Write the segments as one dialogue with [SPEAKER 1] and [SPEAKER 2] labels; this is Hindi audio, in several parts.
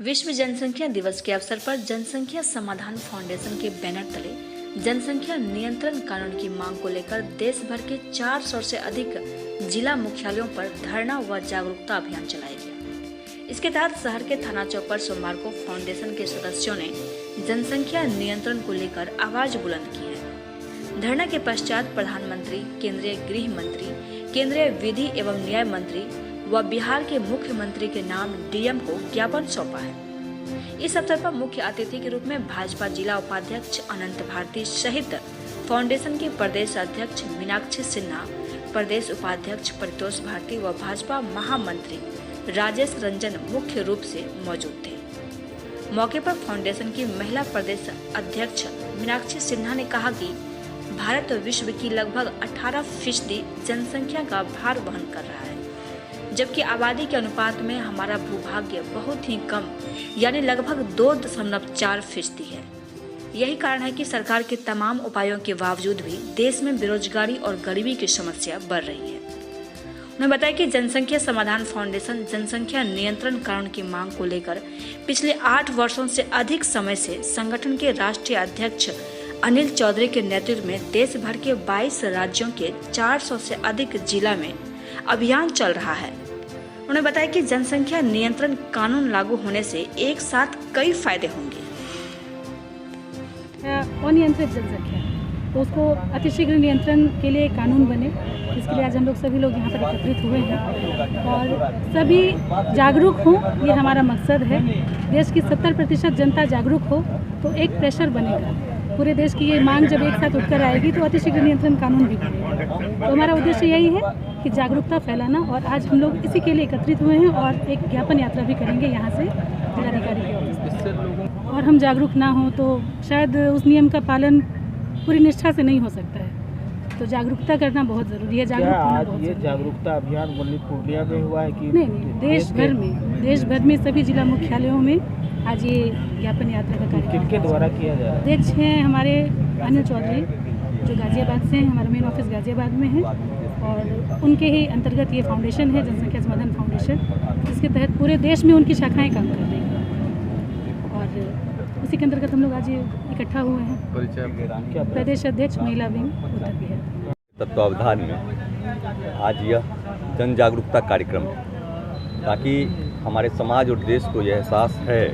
[SPEAKER 1] विश्व जनसंख्या दिवस के अवसर पर जनसंख्या समाधान फाउंडेशन के बैनर तले जनसंख्या नियंत्रण कानून की मांग को लेकर देश भर के 400 से अधिक जिला मुख्यालयों पर धरना व जागरूकता अभियान चलाया गया। इसके तहत शहर के थाना चौक पर सोमवार को फाउंडेशन के सदस्यों ने जनसंख्या नियंत्रण को लेकर आवाज बुलंद की है। धरना के पश्चात प्रधानमंत्री, केंद्रीय गृह मंत्री, केंद्रीय विधि एवं न्याय मंत्री व बिहार के मुख्यमंत्री के नाम डीएम को ज्ञापन सौंपा है। इस अवसर पर मुख्य अतिथि के रूप में भाजपा जिला उपाध्यक्ष अनंत भारती सहित फाउंडेशन के प्रदेश अध्यक्ष मीनाक्षी सिन्हा, प्रदेश उपाध्यक्ष परितोष भारती व भाजपा महामंत्री राजेश रंजन मुख्य रूप से मौजूद थे। मौके पर फाउंडेशन की महिला प्रदेश अध्यक्ष मीनाक्षी सिन्हा ने कहा कि भारत विश्व की लगभग 18% जनसंख्या का भार वहन कर रहा है, जबकि आबादी के अनुपात में हमारा भूभाग्य बहुत ही कम यानी लगभग 2.4% है। यही कारण है कि सरकार के तमाम उपायों के बावजूद भी देश में बेरोजगारी और गरीबी की समस्या बढ़ रही है। उन्होंने बताया कि जनसंख्या समाधान फाउंडेशन जनसंख्या नियंत्रण कानून की मांग को लेकर पिछले 8 वर्षों से अधिक समय से संगठन के राष्ट्रीय अध्यक्ष अनिल चौधरी के नेतृत्व में देश भर के 22 राज्यों के 400 से अधिक जिला में अभियान चल रहा है। उन्होंने बताया कि जनसंख्या नियंत्रण कानून लागू होने से एक साथ कई फायदे होंगे।
[SPEAKER 2] अनियंत्रित जनसंख्या तो उसको अतिशीघ्र नियंत्रण के लिए कानून बने, इसके लिए आज हम लोग सभी लोग यहाँ पर एकत्रित हुए हैं और सभी जागरूक हों, ये हमारा मकसद है। देश की 70% जनता जागरूक हो तो एक प्रेशर बनेगा। पूरे देश की ये मांग जब एक साथ उठकर आएगी तो अतिशीघ्र नियंत्रण कानून भी बनेगा। तो हमारा उद्देश्य यही है कि जागरूकता फैलाना, और आज हम लोग इसी के लिए एकत्रित हुए हैं और एक ज्ञापन यात्रा भी करेंगे यहाँ से जिलाधिकारी के ऑफिस। और हम जागरूक ना हों तो शायद उस नियम का पालन पूरी निष्ठा से नहीं हो सकता है, तो जागरूकता करना बहुत ज़रूरी है।
[SPEAKER 3] जागरूकता अभियान पूर्णिया में हुआ है कि
[SPEAKER 2] नहीं, देश भर में सभी जिला मुख्यालयों में आज ये ज्ञापन यात्रा का कार्यक्रम
[SPEAKER 3] किनके द्वारा किया जा रहा है?
[SPEAKER 2] अध्यक्ष हैं हमारे अनिल चौधरी जो गाजियाबाद से हैं, हमारा मेन ऑफिस गाजियाबाद में है और उनके ही अंतर्गत ये फाउंडेशन है जनसंख्या समाधान फाउंडेशन, जिसके तहत पूरे देश में उनकी शाखाएं काम कर रही हैं और उसी के अंतर्गत हम लोग आज इकट्ठा हुए हैं। प्रदेश अध्यक्ष महिला विंग उत्तर बिहार
[SPEAKER 4] तत्वावधान में आज यह जन जागरूकता कार्यक्रम है ताकि हमारे समाज और देश को यह एहसास है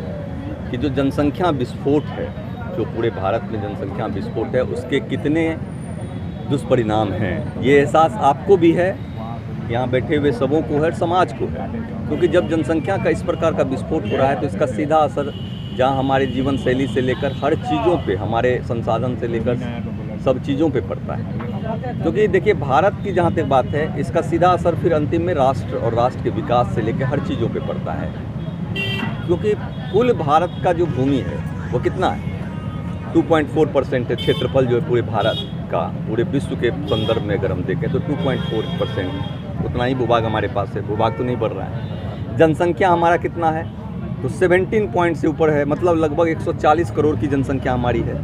[SPEAKER 4] कि जो जनसंख्या विस्फोट है, जो पूरे भारत में जनसंख्या विस्फोट है, उसके कितने दुष्परिणाम हैं। ये एहसास आपको भी है, यहाँ बैठे हुए सबों को है, समाज को है, क्योंकि जब जनसंख्या का इस प्रकार का विस्फोट हो रहा है तो इसका सीधा असर जहाँ हमारे जीवन शैली से लेकर हर चीज़ों पे, हमारे संसाधन से लेकर सब चीज़ों पे पड़ता है। क्योंकि देखिए भारत की जहाँ तक बात है, इसका सीधा असर फिर अंतिम में राष्ट्र और राष्ट्र के विकास से लेकर हर चीज़ों पे पड़ता है। क्योंकि कुल भारत का जो भूमि है वो कितना है, 2.4% है क्षेत्रफल जो है पूरे भारत का। पूरे विश्व के संदर्भ में अगर हम देखें तो 2.4% उतना ही भूभाग हमारे पास है। भूभाग तो नहीं बढ़ रहा है। जनसंख्या हमारा कितना है तो 17 पॉइंट से ऊपर है, मतलब लगभग 140 करोड़ की जनसंख्या हमारी है।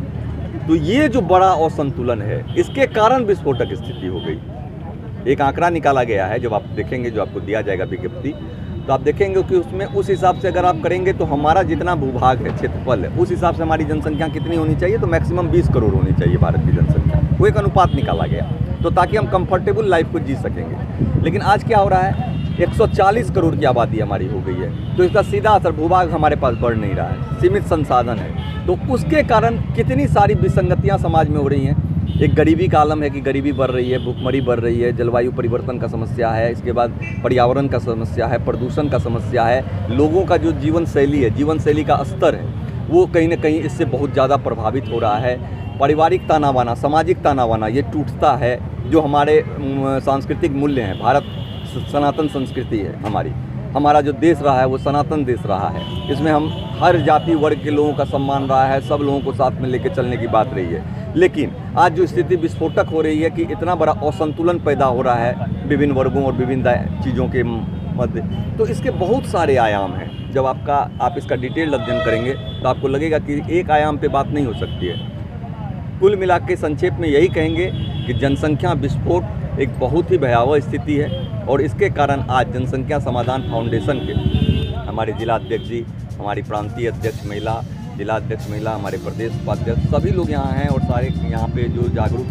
[SPEAKER 4] तो ये जो बड़ा असंतुलन है, इसके कारण विस्फोटक स्थिति हो गई। एक आंकड़ा निकाला गया है, जब आप देखेंगे, जो आपको दिया जाएगा विज्ञप्ति, तो आप देखेंगे कि उसमें उस हिसाब से अगर आप करेंगे तो हमारा जितना भूभाग है, क्षेत्रफल है, उस हिसाब से हमारी जनसंख्या कितनी होनी चाहिए, तो मैक्सिमम 20 करोड़ होनी चाहिए भारत की जनसंख्या। वो एक अनुपात निकाला गया तो ताकि हम कंफर्टेबल लाइफ को जी सकेंगे। लेकिन आज क्या हो रहा है, 140 करोड़ की आबादी हमारी हो गई है, तो इसका सीधा असर भूभाग हमारे पास बढ़ नहीं रहा है, सीमित संसाधन है, तो उसके कारण कितनी सारी विसंगतियां समाज में हो रही हैं। एक गरीबी का आलम है कि गरीबी बढ़ रही है, भूखमरी बढ़ रही है, जलवायु परिवर्तन का समस्या है, इसके बाद पर्यावरण का समस्या है, प्रदूषण का समस्या है, लोगों का जो जीवन शैली है, जीवन शैली का स्तर है, वो कहीं ना कहीं इससे बहुत ज़्यादा प्रभावित हो रहा है। पारिवारिक ताना बाना, सामाजिक ताना बाना ये टूटता है। जो हमारे सांस्कृतिक मूल्य हैं, भारत सनातन संस्कृति है हमारा जो देश रहा है वो सनातन देश रहा है। इसमें हम हर जाति वर्ग के लोगों का सम्मान रहा है, सब लोगों को साथ में लेकर चलने की बात रही है। लेकिन आज जो स्थिति विस्फोटक हो रही है कि इतना बड़ा असंतुलन पैदा हो रहा है विभिन्न वर्गों और विभिन्न चीज़ों के मध्य, तो इसके बहुत सारे आयाम हैं। जब आप इसका डिटेल अध्ययन करेंगे तो आपको लगेगा कि एक आयाम पे बात नहीं हो सकती है। कुल मिला के संक्षेप में यही कहेंगे कि जनसंख्या विस्फोट एक बहुत ही भयावह स्थिति है और इसके कारण आज जनसंख्या समाधान फाउंडेशन के हमारे जिला अध्यक्ष जी, हमारी प्रांतीय अध्यक्ष महिला, जिला अध्यक्ष महिला, हमारे प्रदेश उपाध्यक्ष, सभी लोग यहाँ हैं और सारे यहाँ पे जो जागरूक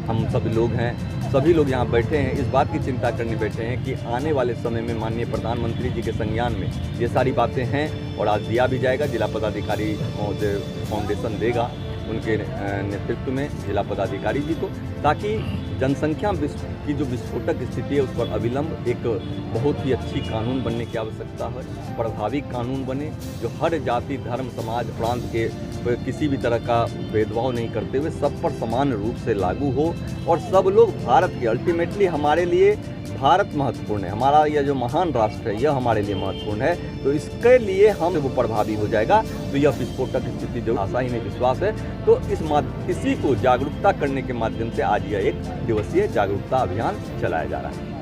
[SPEAKER 4] हम सभी लोग हैं, सभी लोग यहाँ बैठे हैं, इस बात की चिंता करने बैठे हैं कि आने वाले समय में माननीय प्रधानमंत्री जी के संज्ञान में ये सारी बातें हैं और आज दिया भी जाएगा। जिला पदाधिकारी महोदय फाउंडेशन देगा उनके नेतृत्व में जिला पदाधिकारी जी को, ताकि जनसंख्या की जो विस्फोटक स्थिति है उस पर अविलंब एक बहुत ही अच्छी कानून बनने की आवश्यकता है। प्रभावी कानून बने जो हर जाति, धर्म, समाज, प्रांत के किसी भी तरह का भेदभाव नहीं करते हुए सब पर समान रूप से लागू हो और सब लोग भारत के, अल्टीमेटली हमारे लिए भारत महत्वपूर्ण है, हमारा यह जो महान राष्ट्र है यह हमारे लिए महत्वपूर्ण है। तो इसके लिए हम वो प्रभावी हो जाएगा तो यह विस्फोटक स्थिति जो आशा ही नहीं विश्वास है। तो इसी को जागरूकता करने के माध्यम से आज यह 1 दिवसीय जागरूकता अभियान चलाया जा रहा है।